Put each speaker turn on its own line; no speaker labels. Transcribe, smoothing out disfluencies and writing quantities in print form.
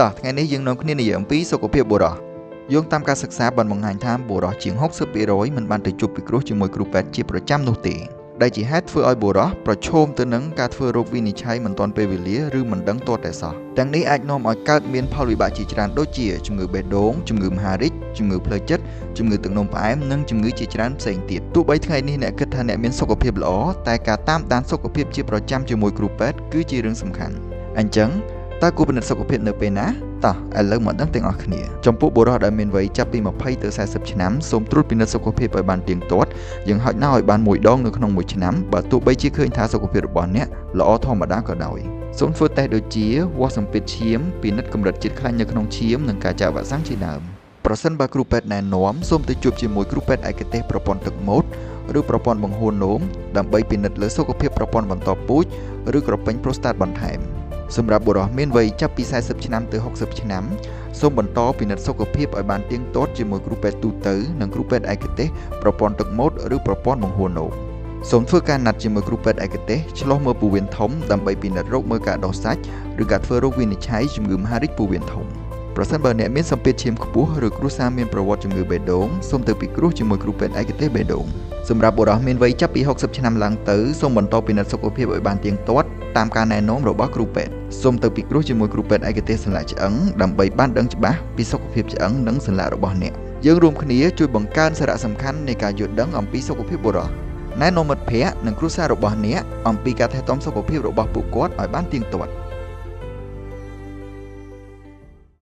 តោះថ្ងៃនេះយើងនាំគ្នានិយាយអំពីសុខភាពបុរសយោងតាមការសិក្សាបានបង្ហាញថាបុរសជាង 60% មិនបានទៅជួបពិគ្រោះជាមួយគ្រូពេទ្យជាប្រចាំនោះទេដែលជាហេតុធ្វើឲ្យបុរសប្រឈមទៅនឹងការធ្វើរោគវិនិច្ឆ័យមិនទាន់ពេលវេលាឬមិនដឹងទាល់តែសោះទាំងនេះអាចនាំឲ្យកើតមានផលវិបាកជាច្រើនដូចជាជំងឺបេះដូងជំងឺមហារីកជំងឺផ្លូវចិត្តជំងឺទឹកនោមផ្អែមនិងជំងឺជាច្រើនផ្សេងទៀតទោះបីថ្ងៃនេះអ្នកគិតថាអ្នកមានសុខភាពល្អតែការតាមដានសុខភាពជាប្រចាំជាមួយគ្រូពេទ្យគឺជារឿងសំខាន់អញ្ចឹងតើគួរពិនិត្យសុខភាពនៅពេលណាតោះឥឡូវមកដឹងទាំងអស់គ្នាចំពោះបុរសដែលមានវ័យចាប់ពី20ទៅ40ឆ្នាំសូមត្រួតពិនិត្យសុខភាពឲ្យបានទៀងទាត់យ៉ាងហោចណាស់ឲ្យបាន1ដងនៅក្នុង1ឆ្នាំបើទោះបីជាឃើញថាសុខភាពរបស់អ្នកល្អធម្មតាក៏ដោយសូមធ្វើតេស្តដូចជាវាស់សម្ពាធឈាមពិនិត្យកម្រិតជាតិខ្លាញ់នៅក្នុងឈាមនិងការចាក់វ៉ាក់សាំងជាដើមប្រសិនបើគ្រូពេទ្យណែនាំសូមទៅជួបជាមួយគ្រូពេទ្យឯកទេសប្រព័ន្ធទឹកមាត់ឬប្រព័ន្ធបង្ហូរនោមដើម្បីពិនិត្យលើសុខភាពប្រព័ន្ធបន្តពូជឬក្រពេញប្រូស្តាតបន្ថែមសម្រាប់បុរសមានវ័យចាប់ពី40ឆ្នាំទៅ60ឆ្នាំសូមបន្តពិនិត្យសុខភាពឲ្យបានទៀងទាត់ជាមួយគ្រូពេទ្យទូទៅនិងគ្រូពេទ្យឯកទេសប្រព័ន្ធទឹកមាត់ឬប្រព័ន្ធបង្ហូរនោមសូមធ្វើការណាត់ជាមួយគ្រូពេទ្យឯកទេសឆ្លុះមើលពោះវៀនធំដើម្បីពិនិត្យរោគមើលការដុសសាច់ឬការធ្វើរោគវិនិច្ឆ័យជំងឺមហារីកពោះវៀនធំប្រសិនបើអ្នកមានសម្ពាធឈាមខ្ពស់ឬគ្រួសារមានប្រវត្តិជំងឺបេះដូងសូមទៅពិគ្រោះជាមួយគ្រូពេទ្យឯកទេសបេះដូងសម្រាប់បុរសមានវ័យចាប់ពី60ឆ្នាំឡើងទៅសូមបន្តពិនិត្យសុខភាពឲ្យបានទៀងទាត់តាមការណែនាំរបស់គ្រូពេទ្យសូមទៅពិគ្រោះជាមួយគ្រូពេទ្យឯកទេសសន្លាក់ឆ្អឹងដើម្បីបានដឹងច្បាស់ពីសុខភាពឆ្អឹងនិងសន្លាក់របស់អ្នកយើងរួមគ្នាជួយបង្កើនសារៈសំខាន់នៃការយល់ដឹងអំពីសុខភាពបុរសណែនាំមិត្តភ័ក្តិនិងគ្រួសាររបស់អ្នកអំពីការថែទាំសុខភាពរបស់ពួកគាត់ឲ្យបានទៀងទាត់